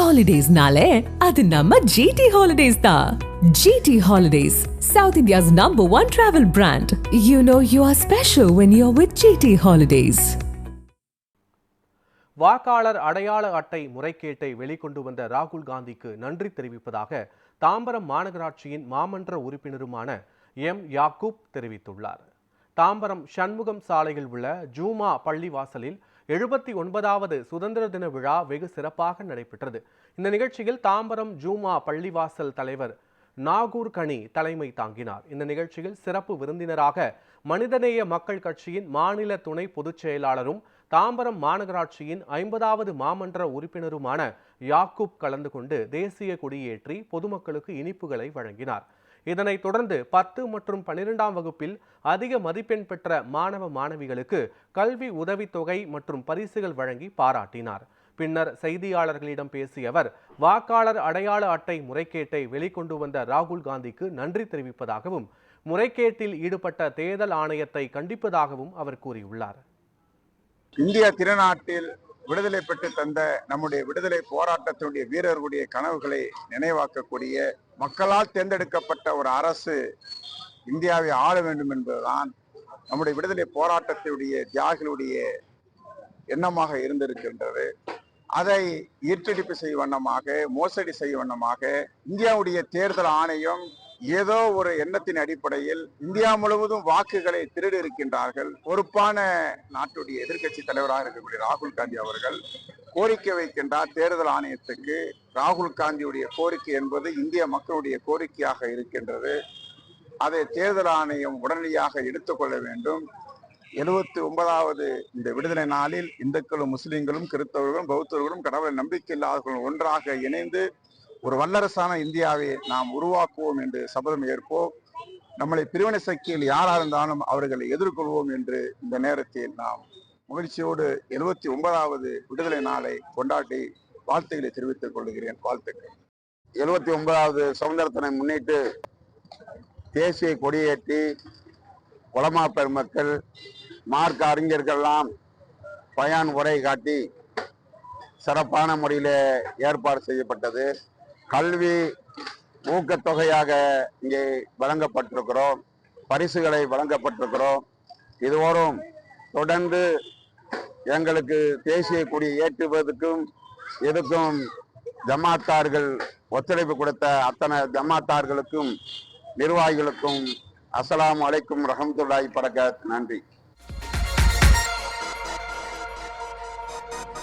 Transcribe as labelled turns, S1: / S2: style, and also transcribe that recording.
S1: Holidays-nale, adu namma GT Holidays da. GT Holidays, South India's #1 travel brand. You know you are special when you're with GT Holidays.
S2: வாக்காளர் அடையாள அட்டை முறைகேட்டை வெளிக்கொண்டு வந்த ராகுல் காந்திக்கு நன்றி தெரிவிப்பதாக தாம்பரம் மாநகராட்சியின் மாமன்ற உறுப்பினருமான எம் யாக்கூப் தெரிவித்துள்ளார். தாம்பரம் சண்முகம் சாலையில் உள்ள ஜூமா பள்ளிவாசலில் 79வது சுதந்திர தின விழா வெகு சிறப்பாக நடைபெற்றது. இந்த நிகழ்ச்சியில் தாம்பரம் ஜூமா பள்ளிவாசல் தலைவர் நாகூர் கனி தலைமை தாங்கினார். இந்த நிகழ்ச்சியில் சிறப்பு விருந்தினராக மனிதநேய மக்கள் கட்சியின் மாநில துணை பொதுச் செயலாளரும் தாம்பரம் மாநகராட்சியின் 50வது மாமன்ற உறுப்பினருமான யாக்கூப் கலந்து கொண்டு தேசிய கொடியேற்றி பொதுமக்களுக்கு இனிப்புகளை வழங்கினார். இதனைத் தொடர்ந்து 10 மற்றும் 12ஆம் வகுப்பில் அதிக மதிப்பெண் பெற்ற மாணவ மாணவிகளுக்கு கல்வி உதவித்தொகை மற்றும் பரிசுகள் வழங்கி பாராட்டினார். பின்னர் செய்தியாளர்களிடம் பேசிய அவர், வாக்காளர் அடையாள அட்டை முறைகேட்டை வெளிக்கொண்டு வந்த ராகுல் காந்திக்கு நன்றி தெரிவிப்பதாகவும் முறைகேட்டில் ஈடுபட்ட தேர்தல் ஆணையத்தை கண்டிப்பதாகவும் அவர் கூறியுள்ளார்.
S3: இந்திய திருநாட்டில் விடுதலை பெற்று தந்த நம்முடைய விடுதலை போராட்டத்தினுடைய வீரர்களுடைய கனவுகளை நினைவாக்கக்கூடிய மக்களால் தேர்ந்தெடுக்கப்பட்ட ஒரு அரசு இந்தியாவை ஆள வேண்டும் என்பதுதான் நம்முடைய விடுதலை போராட்டத்தினுடைய தியாகிகளுடைய எண்ணமாக இருந்திருக்கின்றது. அதை ஈர்த்தடிப்பு செய்யும் வண்ணமாக, மோசடி செய்யும் வண்ணமாக இந்தியாவுடைய தேர்தல் ஆணையம் ஏதோ ஒரு எண்ணத்தின் அடிப்படையில் இந்தியா முழுவதும் வாக்குகளை திருடி இருக்கின்றார்கள். பொறுப்பான நாட்டுடைய எதிர்கட்சி தலைவராக இருக்கக்கூடிய ராகுல் காந்தி அவர்கள் கோரிக்கை வைக்கின்றார் தேர்தல் ஆணையத்துக்கு. ராகுல் காந்தியுடைய கோரிக்கை என்பது இந்திய மக்களுடைய கோரிக்கையாக இருக்கின்றது. அதை தேர்தல் ஆணையம் உடனடியாக எடுத்துக்கொள்ள வேண்டும். 79வது இந்த விடுதலை நாளில் இந்துக்களும் முஸ்லிம்களும் கிறிஸ்தவர்களும் பௌத்தர்களும் கடவுளை நம்பிக்கை இல்லாதவர்களும் ஒன்றாக இணைந்து ஒரு வல்லரசான இந்தியாவை நாம் உருவாக்குவோம் என்று சபதம் ஏற்போம். நம்மளை பிரிவினை சக்தியில் யாராக இருந்தாலும் அவர்களை எதிர்கொள்வோம் என்று இந்த நேரத்தில் நாம் மகிழ்ச்சியோடு 79வது விடுதலை நாளை கொண்டாடி வாழ்த்துக்களை தெரிவித்துக் கொள்கிறேன். வாழ்த்துக்கள். 79வது சுதந்திர தினை முன்னிட்டு தேசிய கொடியேற்றி உலமா பெருமக்கள், மார்க்க அறிஞர்கள்லாம் பயான் உரை காட்டி சிறப்பான முறையில் ஏற்பாடு செய்யப்பட்டது. கல்வி ஊக்கத்தொகையாக இங்கே வழங்கப்பட்டிருக்கிறோம், பரிசுகளை வழங்கப்பட்டிருக்கிறோம். இதுவரும் தொடர்ந்து எங்களுக்கு தேசிய கொடி ஏற்றுவதற்கும் எதுக்கும் ஜமாத்தார்கள் ஒத்துழைப்பு கொடுத்த அத்தனை ஜமாத்தார்களுக்கும் நிர்வாகிகளுக்கும் அஸ்ஸலாமு அலைக்கும் ரஹ்மத்துல்லாஹி வபரகாத்துஹு. நன்றி.